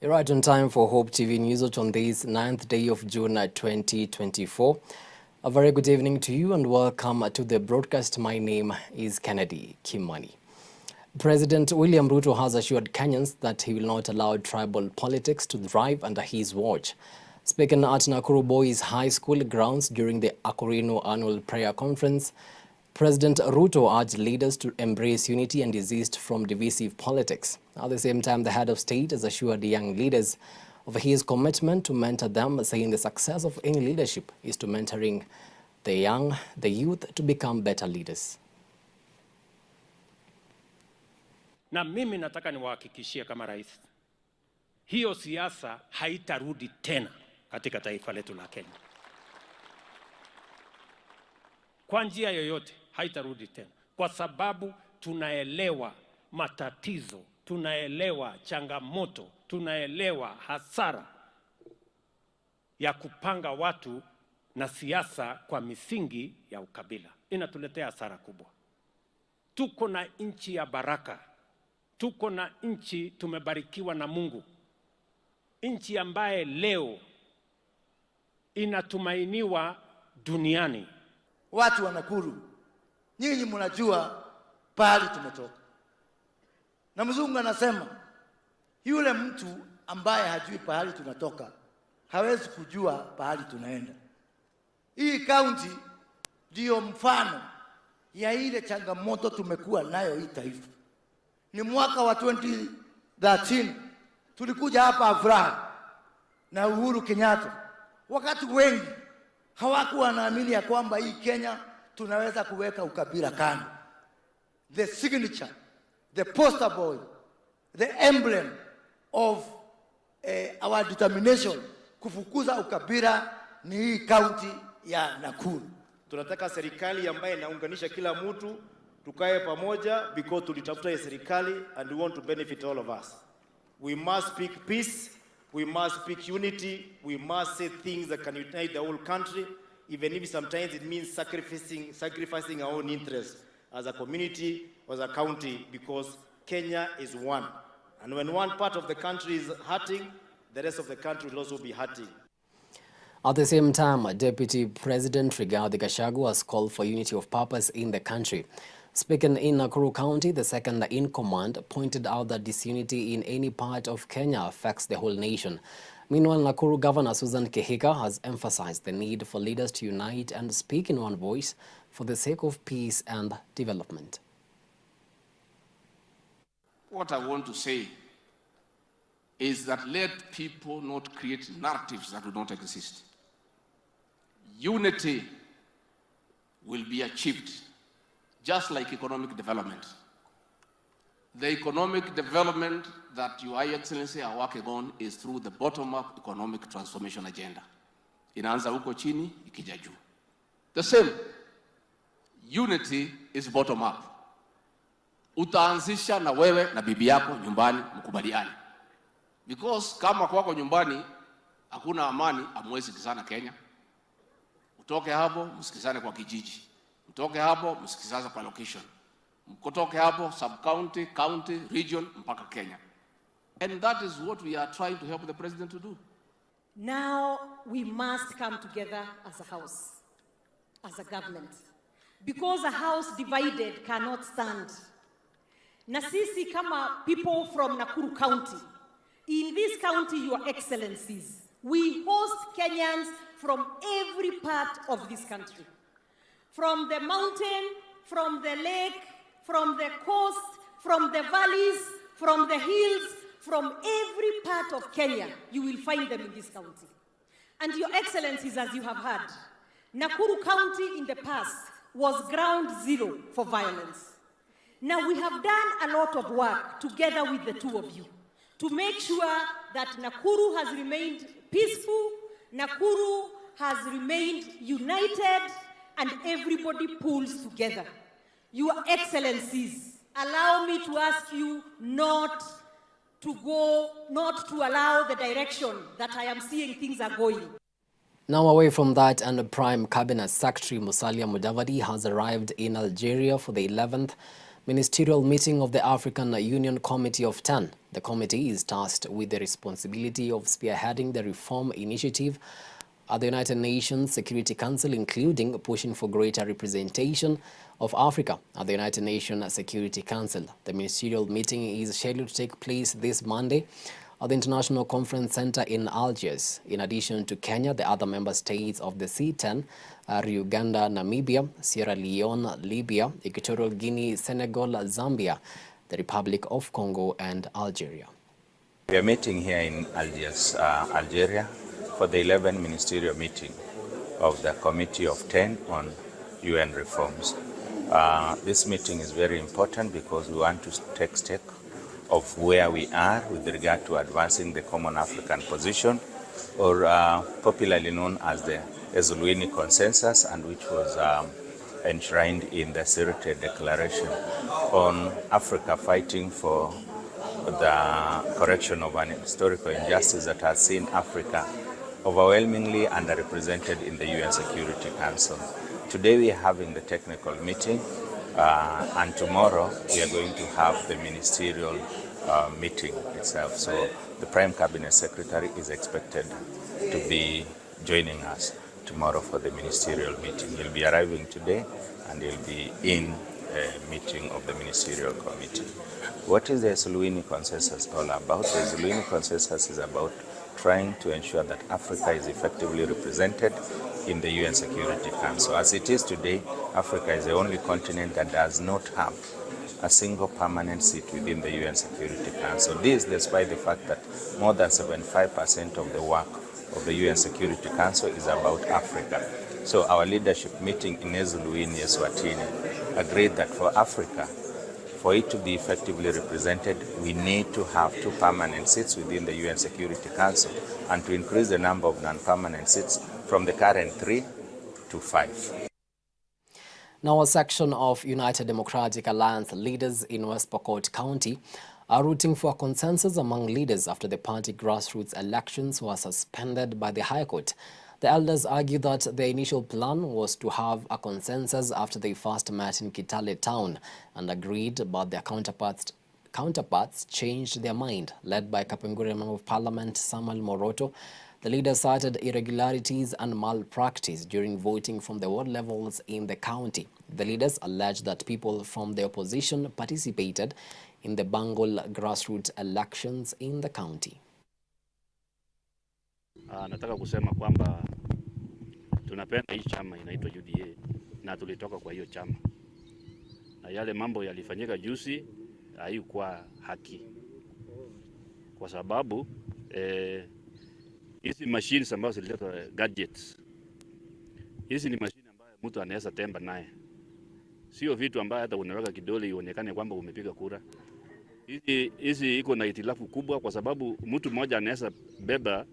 You're right on time for Hope TV News on this 9th day of June 2024. A very good evening to you and welcome to the broadcast. My name is Kimani. President William Ruto has assured Kenyans that he will not allow tribal politics to thrive under his watch. Speaking at Nakuru Boys High School grounds during the Akorino Annual Prayer Conference, President Ruto urged leaders to embrace unity and desist from divisive politics. At the same time, the head of state has assured the young leaders of his commitment to mentor them, saying the success of any leadership is to mentoring the youth to become better leaders. Na mimi nataka niwahakikishie kama rais, hiyo siasa haitarudi tena katika taifa letu la Kenya. Kwa njia yoyote haitarudi tena, kwa sababu tunaelewa matatizo, tunaelewa changamoto, tunaelewa hasara ya kupanga watu na siasa kwa misingi ya ukabila. Inatuletea hasara kubwa. Tuko na nchi ya baraka, tuko na nchi tumebarikiwa na Mungu, nchi ambaye leo inatumainiwa duniani. Watu wa Nakuru, nyinyi mnajua pahali tumetoka. Na mzungu anasema yule mtu ambaye hajui pahali tunatoka hawezi kujua pahali tunaenda. Hii kaunti ndio mfano ya ile changamoto tumekuwa nayo hii taifa. Ni mwaka wa 2013 tulikuja hapa Afraha na Uhuru Kenyatta. Wakati wengi hawakuwa wanaamini ya kwamba hii Kenya tunaweza kuweka ukabila kando. The signature, the poster boy, the emblem of our determination kufukuza ukabila ni hii kaunti ya Nakuru. Tunataka serikali ambayo inaunganisha kila mtu, tukae pamoja because tulitafuta hii serikali and we want to benefit all of us. We must speak peace, we must speak unity, we must say things that can unite the whole country, even if sometimes it means sacrificing our own interests as a community, as a county, because Kenya is one. And when one part of the country is hurting, the rest of the country will also be hurting. At the same time, Deputy President Rigathi Gachagua has called for unity of purpose in the country. Speaking in Nakuru County, the second in command pointed out that disunity in any part of Kenya affects the whole nation. Meanwhile, Nakuru Governor Susan Kihika has emphasized the need for leaders to unite and speak in one voice for the sake of peace and development. What I want to say is that let people not create narratives that do not exist. Unity will be achieved just like economic development. The economic development that Your Excellency are working on is through the bottom-up economic transformation agenda. Inaanza huko chini, ikija juu. The same, unity is bottom-up. Utaanzisha na wewe na bibi yako nyumbani mkubaliane. Because kama kwako nyumbani hakuna amani, hamwezi sikizana Kenya. Utoke hapo msikizane kwa kijiji, utoke hapo msikizane kwa location, kutoke hapo sub county, county, region mpaka Kenya. And that is what we are trying to help the president to do. Now we must come together as a house, as a government, because a house divided cannot stand. Na sisi kama people from Nakuru County, in this county, Your Excellencies, we host Kenyans from every part of this country. From the mountain, from the lake, from the coast, from the valleys, from the hills, from every part of Kenya, you will find them in this county. And Your Excellencies, as you have heard, Nakuru County in the past was ground zero for violence. Now we have done a lot of work together with the two of you to make sure that Nakuru has remained peaceful, Nakuru has remained united, and everybody pulls together. Your Excellencies, allow me to ask you not to allow the direction that I am seeing things are going. Now away from that, and Prime Cabinet Secretary Musalia Mudavadi has arrived in Algeria for the 11th ministerial meeting of the African Union Committee of 10. The committee is tasked with the responsibility of spearheading the reform initiative at the United Nations Security Council, including pushing for greater representation of Africa at the United Nations Security Council. The ministerial meeting is scheduled to take place this Monday at the International Conference Center in Algiers. In addition to Kenya, the other member states of the C10 are Uganda, Namibia, Sierra Leone, Libya, Equatorial Guinea, Senegal, Zambia, the Republic of Congo, and Algeria. We are meeting here in Algiers, Algeria, for the 11th ministerial meeting of the Committee of 10 on UN reforms. This meeting is very important because we want to take stock of where we are with regard to advancing the Common African Position, or popularly known as the Ezuluini Consensus, and which was enshrined in the Sirte Declaration on Africa fighting for the correction of an historical injustice that has seen Africa overwhelmingly underrepresented in the UN Security Council. Today we are having the technical meeting, and tomorrow we are going to have the ministerial meeting itself. So the Prime Cabinet Secretary is expected to be joining us tomorrow for the ministerial meeting. He'll be arriving today and he'll be in a meeting of the ministerial committee. What is the Ezuluini Consensus all about? The Ezuluini Consensus is about trying to ensure that Africa is effectively represented in the UN Security Council. As it is today, Africa is the only continent that does not have a single permanent seat within the UN Security Council. This despite the fact that more than 75% of the work of the UN Security Council is about Africa. So our leadership meeting in Ezuluini, Eswatini, agreed that for Africa, for it to be effectively represented, we need to have 2 permanent seats within the UN Security Council, and to increase the number of non-permanent seats from the current 3 to 5. Now, a section of United Democratic Alliance leaders in West Pokot County are rooting for a consensus among leaders after the party grassroots elections were suspended by the High Court. The elders argue that their initial plan was to have a consensus after they first met in Kitale town and agreed, but their counterparts changed their mind. Led by Kapenguri Member of Parliament Samuel Moroto, the leaders cited irregularities and malpractice during voting from the ward levels in the county. The leaders alleged that people from the opposition participated in the Bangol grassroots elections in the county. Nataka kusema kwamba tunapenda hii chama inaitwa UDA na tulitoka kwa hiyo chama, na yale mambo yalifanyika juzi haikuwa haki, kwa sababu hizi machines ambazo zililetwa gadgets, hizi ni machine ambayo mtu anaweza temba naye, sio vitu ambayo hata unaweka kidole ionekane kwamba umepiga kura. Hizi iko na itilafu kubwa, kwa sababu mtu mmoja anaweza beba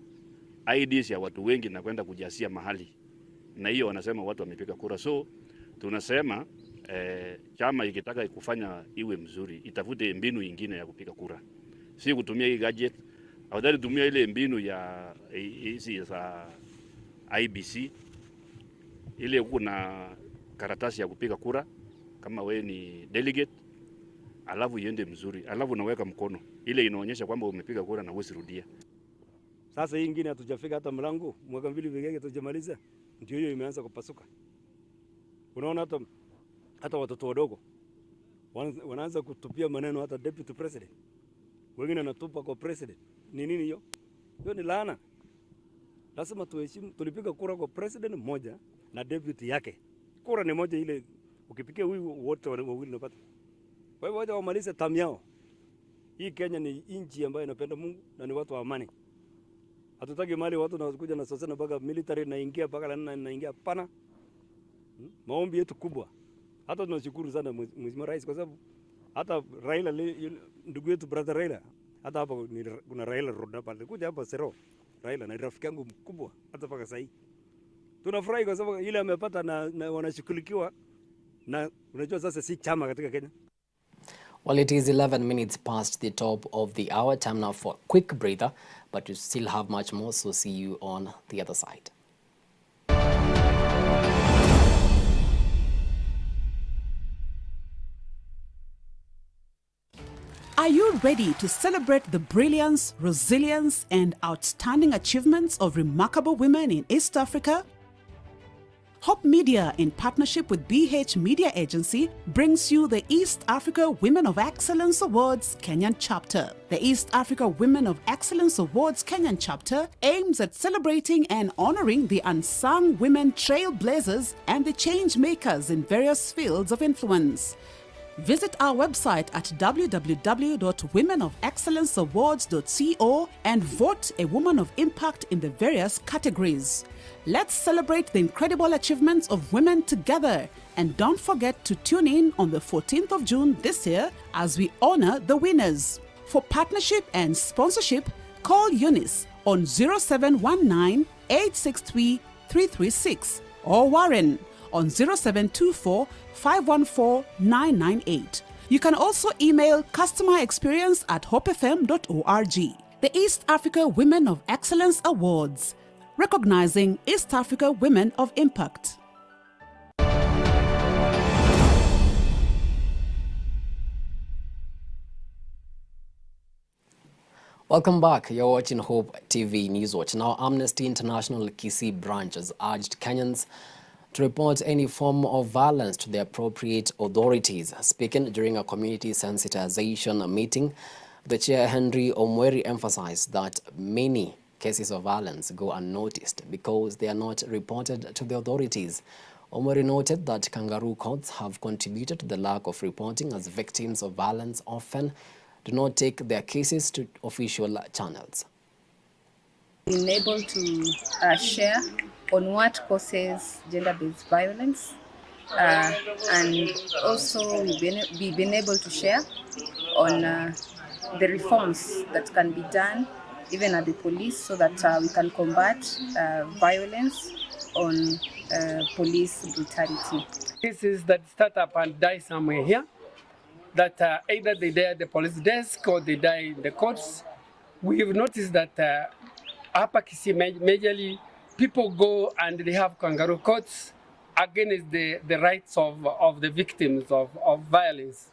IDs ya watu wengi na kwenda kujasia mahali, na hiyo wanasema watu wamepiga kura. So tunasema chama ikitaka kufanya iwe mzuri, itafute mbinu nyingine ya kupiga kura, si kutumia hii gadget Afadhali tumia ile mbinu ya hizi za IBC, ile kuna karatasi ya kupiga kura kama we ni delegate, alafu iende mzuri, alafu unaweka mkono, ile inaonyesha kwamba umepiga kura na usirudia. Sasa hii ingine hatujafika hata mlango, mwaka mbili pekee yake tujamaliza, ndio hiyo imeanza kupasuka. Unaona hata watoto wadogo wanaanza kutupia maneno hata deputy president, wengine anatupa kwa president. Ni nini hiyo? Hiyo ni laana. Lazima tuheshimu, tulipiga kura kwa president mmoja na deputy yake. Kura ni moja ile, ukipigia huyu wote wawili unapata. Kwa hivyo wacha wamalize tamu yao. Hii Kenya ni nchi ambayo inapenda Mungu na ni watu wa amani. Hatutaki mali watu na kuja na sasa mpaka military naingia mpaka naingia pana. Maombi yetu kubwa. Hata tunashukuru sana Mheshimiwa Rais kwa sababu hata Raila ndugu yetu brother Raila, hata hapa kuna Raila Road hapa. Kuja hapa Sero. Raila na rafiki yangu mkubwa hata mpaka sasa hivi. Tunafurahi kwa sababu ile amepata na wanashughulikiwa na unajua sasa si chama katika Kenya. Well, it is 11 minutes past the top of the hour. Time now for a quick breather, but we still have much more, so see you on the other side. Are you ready to celebrate the brilliance, resilience, and outstanding achievements of remarkable women in East Africa? Hope Media, in partnership with BH Media Agency, brings you the East Africa Women of Excellence Awards Kenyan chapter. The East Africa Women of Excellence Awards Kenyan chapter aims at celebrating and honoring the unsung women trailblazers and the change makers in various fields of influence. Visit our website at www.womenofexcellenceawards.co and vote a woman of impact in the various categories. Let's celebrate the incredible achievements of women together, and don't forget to tune in on the 14th of June this year as we honor the winners. For partnership and sponsorship, call Eunice on 0719 863 336 or Warren on 0724 514 998. You can also email customerexperience@hopefm.org. The East Africa Women of Excellence Awards, recognizing East Africa women of impact. Welcome back. You're watching Hope TV News Watch. Now, Amnesty International Kisii branch has urged Kenyans to report any form of violence to the appropriate authorities. Speaking during a community sensitization meeting, the chair, Henry Omweri, emphasized that many cases of violence go unnoticed because they are not reported to the authorities. Omweri noted that kangaroo courts have contributed to the lack of reporting, as victims of violence often do not take their cases to official channels. Being able to share on what causes gender-based violence, and also we've been able to share on the reforms that can be done even at the police, so that we can combat violence on police brutality. Cases that start up and die somewhere here, that either they die at the police desk or they die in the courts. We've noticed that Upper Kisii majorly people go and they have kangaroo courts against the rights of the victims of violence.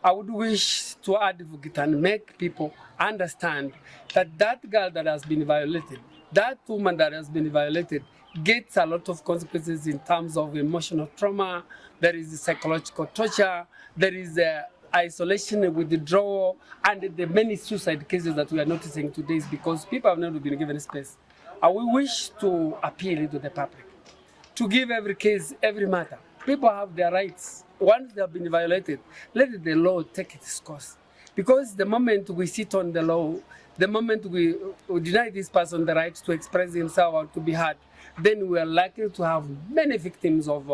I would wish to advocate and make people understand that that girl that has been violated, that woman that has been violated, gets a lot of consequences in terms of emotional trauma. There is psychological torture, there is isolation, withdrawal, and the many suicide cases that we are noticing today is because people have not been given space. And we wish to appeal to the public to give every case, every matter. People have their rights. Once they have been violated, let the law take its course. Because the moment we sit on the law, the moment we deny this person the right to express himself or to be heard, then we are likely to have many victims of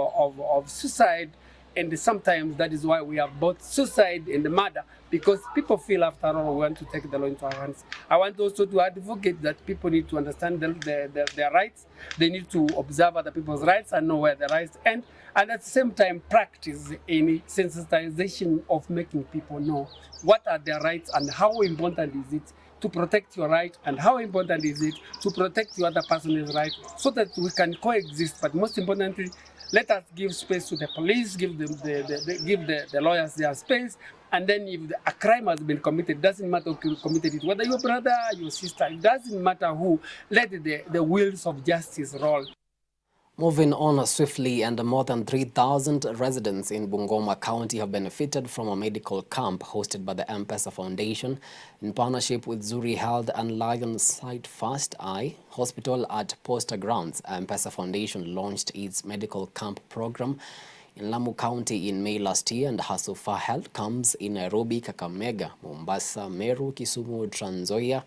suicide. And sometimes that is why we have both suicide and murder, because people feel after all we want to take the law into our hands. I want also to advocate that people need to understand their rights. They need to observe other people's rights and know where their rights end. And at the same time, practice any sensitization of making people know what are their rights and how important is it to protect your right, and how important is it to protect your other person's right, so that we can coexist. But most importantly, let us give space to the police, give them the lawyers their space, and then if a crime has been committed, doesn't matter who committed it, whether your brother, your sister, it doesn't matter who, let the wheels of justice roll. Moving on swiftly, and more than 3,000 residents in Bungoma County have benefited from a medical camp hosted by the M-Pesa Foundation in partnership with Zuri Health and Lion Sight First Eye Hospital at Poster Grounds. M-Pesa Foundation launched its medical camp program in Lamu County in May last year, and Hasufa Health comes in Nairobi, Kakamega, Mombasa, Meru, Kisumu, Trans Nzoia,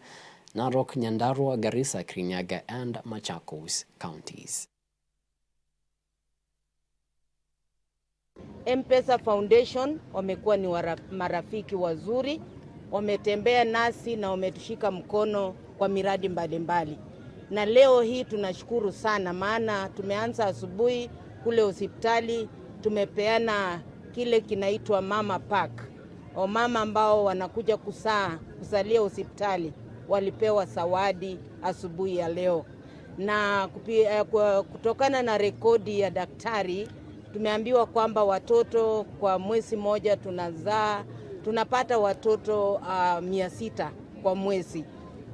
Narok, Nyandarua, Garissa, Kirinyaga, and Machakos counties. M-Pesa Foundation wamekuwa ni marafiki wazuri, wametembea nasi na wametushika mkono kwa miradi mbalimbali. Na leo hii tunashukuru sana, maana tumeanza asubuhi kule hospitali, tumepeana kile kinaitwa mama pack. Wamama ambao wanakuja kusalia hospitali walipewa zawadi asubuhi ya leo. Na kutokana na rekodi ya daktari, tumeambiwa kwamba watoto kwa mwezi moja tunapata watoto 600 kwa mwezi.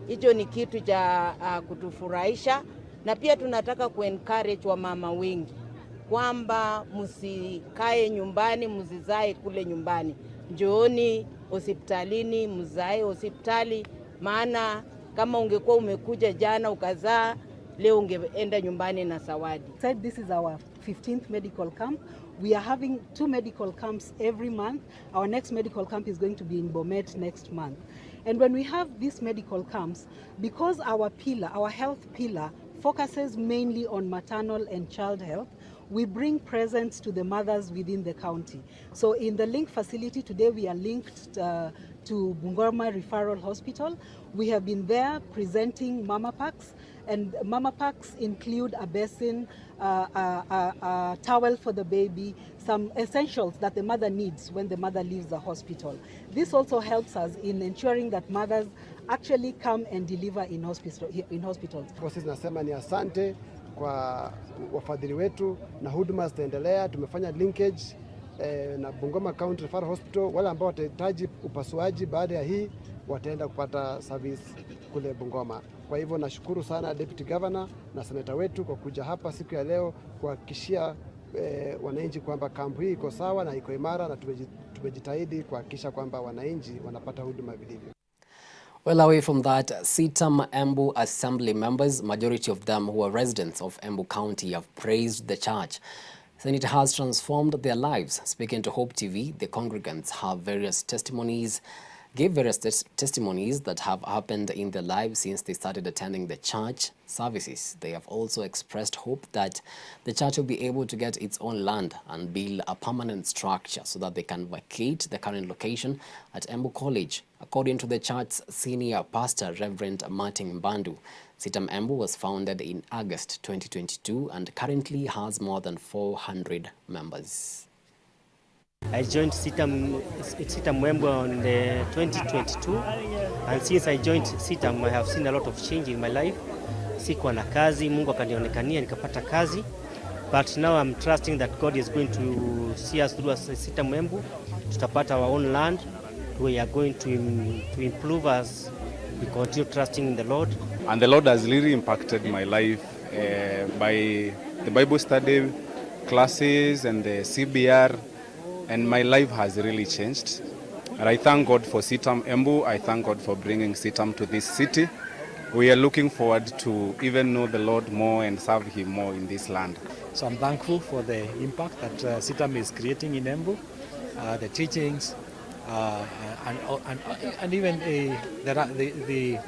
Hicho ni kitu cha kutufurahisha, na pia tunataka kuencourage wamama wengi kwamba msikae nyumbani, msizae kule nyumbani. Njooni hospitalini, mzae hospitali, maana kama ungekuwa umekuja jana ukazaa, leo ungeenda nyumbani na zawadi. This is our 15th medical camp. We are having 2 medical camps every month. Our next medical camp is going to be in Bomet next month. And when we have these medical camps, because our health pillar focuses mainly on maternal and child health, we bring presents to the mothers within the county. So in the link facility today, we are linked to Bungoma Referral Hospital. We have been there presenting mama packs, and mama packs include a basin, a towel for the baby, some essentials that the mother needs when the mother leaves the hospital. This also helps us in ensuring that mothers actually come and deliver in hospitals. Sisi nasema ni asante kwa wafadhili wetu, na huduma zitaendelea. Tumefanya linkage na Bungoma County Referral Hospital. Wale ambao watahitaji upasuaji baada ya hii wataenda kupata service kule Bungoma. Kwa hivyo nashukuru sana Deputy Governor na seneta wetu kwa kuja hapa siku ya leo kuhakikishia wananchi kwamba kampu hii iko sawa na iko imara, na tumejitahidi kuhakikisha kwamba wananchi wanapata huduma vilivyo. Well, away from that, Sitam Embu Assembly members, majority of them who are residents of Embu County, have praised the church, saying it has transformed their lives. Speaking to Hope TV, the congregants have gave various testimonies that have happened in their lives since they started attending the church services. They have also expressed hope that the church will be able to get its own land and build a permanent structure so that they can vacate the current location at Embu College. According to the church's senior pastor, Reverend Martin Bandu, Sitam Embu was founded in August 2022 and currently has more than 400 members. I joined Sitam Embu on 2022, and since I joined Sitam, I have seen a lot of change in my life. Sikuwa na kazi, Mungu akanionekania nikapata kazi, but now I'm trusting that God is going to see us through as Sitam Embu. Tutapata our own land. We are going to improve as we continue trusting in the Lord. And the Lord has really impacted my life by the Bible study classes and the CBR. And my life has really changed. And I thank God for Sitam Embu. I thank God for bringing Sitam to this city. We are looking forward to even know the Lord more and serve Him more in this land. So I'm thankful for the impact that Sitam is creating in Embu, the teachings, and even the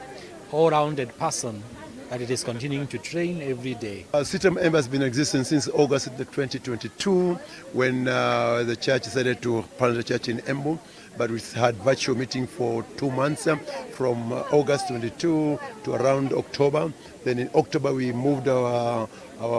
all-rounded person that it is continuing to train every day. Sitam Embu has been existing since August 2022 when the church decided to plant the church in Embu, but we had virtual meeting for 2 months from August 22 to around October. Then in October we moved our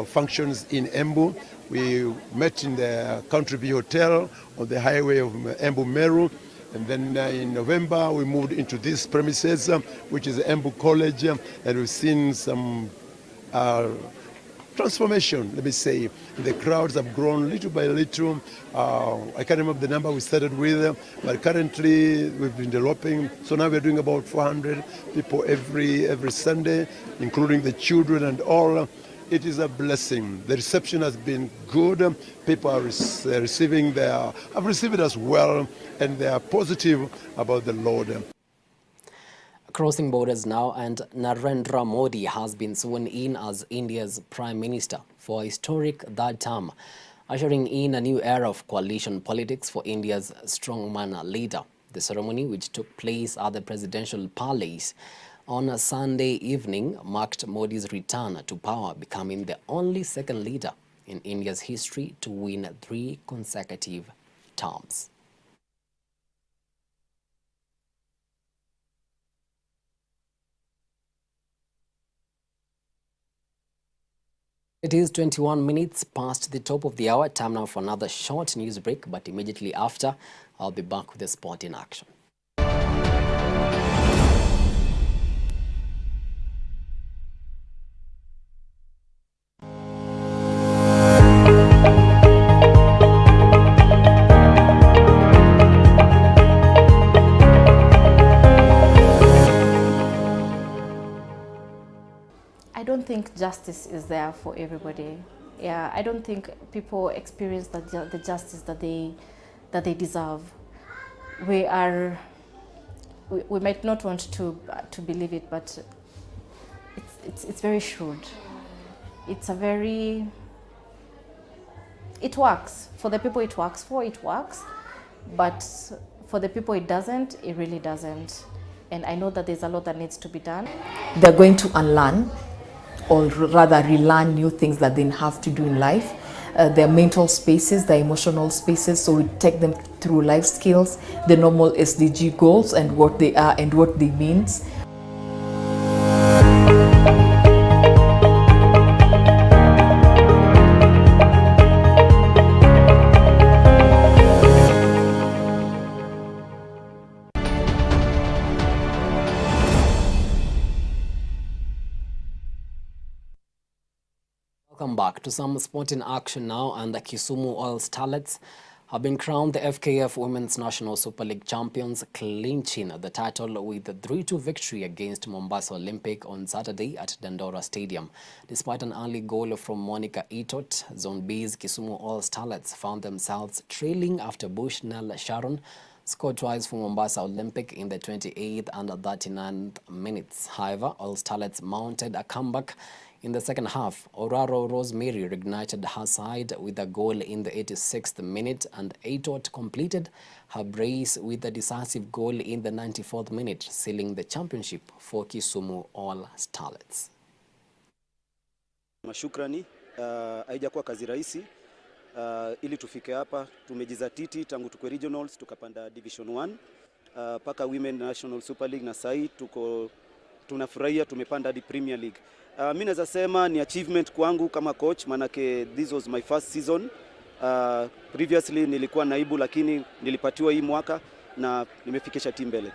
functions in Embu. We met in the Country View Hotel on the highway of Embu Meru. And then in November, we moved into this premises, which is Embu College, and we've seen some transformation, let me say. The crowds have grown little by little. I can't remember the number we started with, but currently we've been developing. So now we're doing about 400 people every Sunday, including the children and all. It is a blessing. The reception has been good. People are receiving have received it as well, and they are positive about the Lord. Crossing borders now, and Narendra Modi has been sworn in as India's Prime Minister for a historic third term, ushering in a new era of coalition politics for India's strongman leader. The ceremony, which took place at the presidential palace on a Sunday evening, marked Modi's return to power, becoming the only second leader in India's history to win 3 consecutive terms. It is 21 minutes past the top of the hour. Time now for another short news break, but immediately after, I'll be back with the sport in action. I don't think justice is there for everybody. Yeah, I don't think people experience the justice that they deserve. We might not want to believe it, but it's very shrewd. It works for the people it works for. It works, but for the people it doesn't. It really doesn't. And I know that there's a lot that needs to be done. They're going to unlearn, or rather relearn new things that they have to do in life. Their mental spaces, their emotional spaces, so we take them through life skills, the normal SDG goals and what they are and what they mean. Welcome back to some sporting action now, and the Kisumu All Starlets have been crowned the FKF Women's National Super League champions, clinching the title with a 3-2 victory against Mombasa Olympic on Saturday at Dandora Stadium. Despite an early goal from Monica Itot, Zone B's Kisumu All Starlets found themselves trailing after Bushnell Sharon scored twice for Mombasa Olympic in the 28th and 39th minutes. However, All Starlets mounted a comeback in the second half. Oraro Rosemary reignited her side with a goal in the 86th minute, and Aitot completed her brace with a decisive goal in the 94th minute, sealing the championship for Kisumu All Starlets. Mashukrani, haijakuwa kazi rahisi ili tufike hapa. Tumejizatiti tangu tukwe regionals tukapanda division 1 paka Women National Super League, na sai tunafurahia tumepanda hadi Premier League. Mimi naweza sema ni achievement kwangu kama coach, manake this was my first season. Previously nilikuwa naibu, lakini nilipatiwa hii mwaka na nimefikisha timu mbele.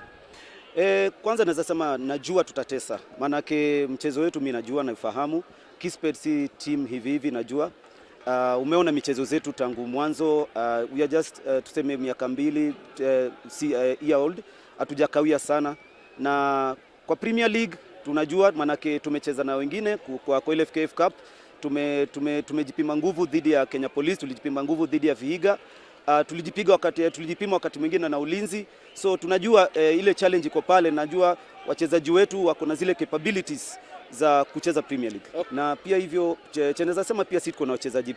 Kwanza naweza sema najua tutatesa, manake mchezo wetu mimi najua na ufahamu. Kisped si team hivi najua. Umeona michezo zetu tangu mwanzo, we are just tuseme miaka 2 year old, hatujakawia sana. Na kwa Premier League tunajua, manake tumecheza na wengine kwa ile FKF Cup. Tumejipima nguvu dhidi ya Kenya Police, tulijipima nguvu dhidi ya Vihiga, tulijipima wakati mwingine na Ulinzi. So tunajua ile challenge iko pale. Najua wachezaji wetu wako na zile capabilities za kucheza Premier League. Okay. Na pia hivyo cheneza sema pia sisi tuko na wachezaji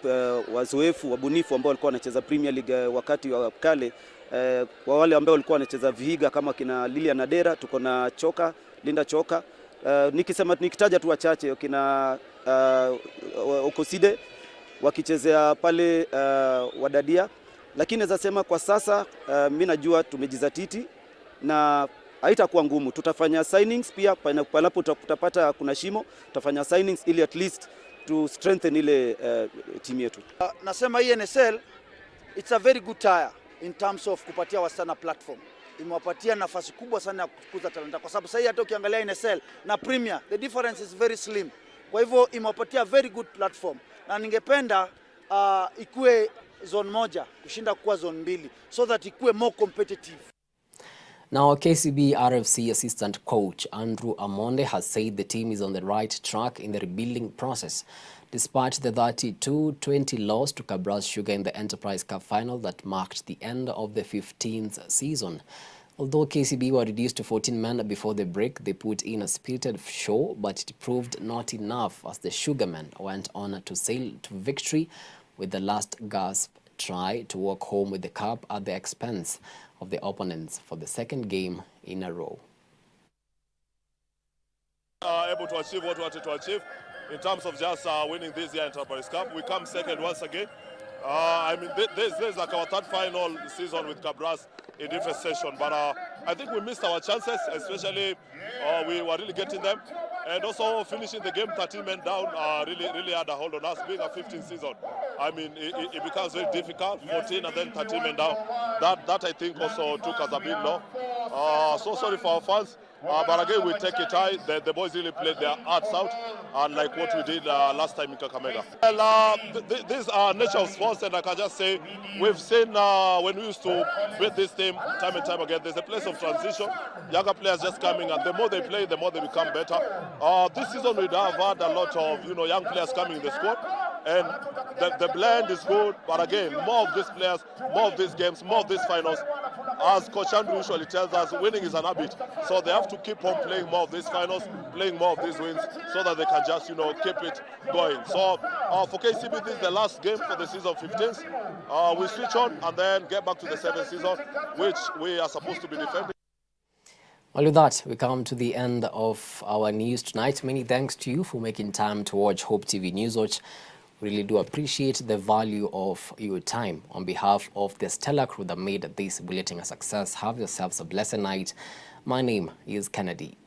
wazoefu, wabunifu ambao walikuwa wanacheza Premier League wakati wa kale. Kwa wale ambao walikuwa wanacheza Vihiga kama kina Lilian Adera, tuko na Linda Choka. Nikitaja tu wachache, kina Okoside wakichezea pale Wadadia. Lakini naweza sema kwa sasa mimi najua tumejizatiti na haitakuwa ngumu. Tutafanya signings pia palapo tutapata kuna shimo, tutafanya signings ili at least to strengthen ile team yetu. Nasema hii NSL it's a very good tire in terms of kupatia wasichana platform. imewapatia nafasi kubwa sana ya kukuza talanta, kwa sababu sasa hata ukiangalia NSL na Premier the difference is very slim. Kwa hivyo imewapatia very good platform, na ningependa ikue zone moja kushinda kuwa zone mbili, so that ikue more competitive. Now, KCB RFC assistant coach Andrew Amonde has said the team is on the right track in the rebuilding process, despite the 32-20 loss to Kabras Sugar in the Enterprise Cup final that marked the end of the 15th season. Although KCB were reduced to 14 men before the break, they put in a spirited show, but it proved not enough as the Sugarmen went on to sail to victory with the last gasp try to walk home with the cup at the expense of the opponents for the second game in a row. Able to achieve what we wanted to achieve in terms of just winning this year Enterprise Cup. We come second once again. I mean, this is like our third final season with Kabras in different session, but I think we missed our chances, especially we were really getting them. And also finishing the game 13 men down really had a hold on us. Being a 15th season, I mean, it becomes very difficult. 14 and then 13 men down. That I think also took us a bit low. So sorry for our fans. But again, we take it high. The boys really played their hearts out, like what we did last time in Kakamega. Well, this is nature of sports, and I can just say we've seen when we used to beat this team time and time again, there's a place of transition. Younger players just coming, and the more they play, the more they become better. This season we have had a lot of young players coming in the squad, and the blend is good. But again, more of these players, more of these games, more of these finals. As Coach Andrew usually tells us, winning is an habit. So they have to keep on playing more of these finals, playing more of these wins, so that they can just, keep it going. So for KCB, this is the last game for the season 15th. We switch on and then get back to the 7th season, which we are supposed to be defending. Well, with that, we come to the end of our news tonight. Many thanks to you for making time to watch Hope TV News Watch. Really do appreciate the value of your time. On behalf of the stellar crew that made this bulletin a success, have yourselves a blessed night. My name is Kennedy.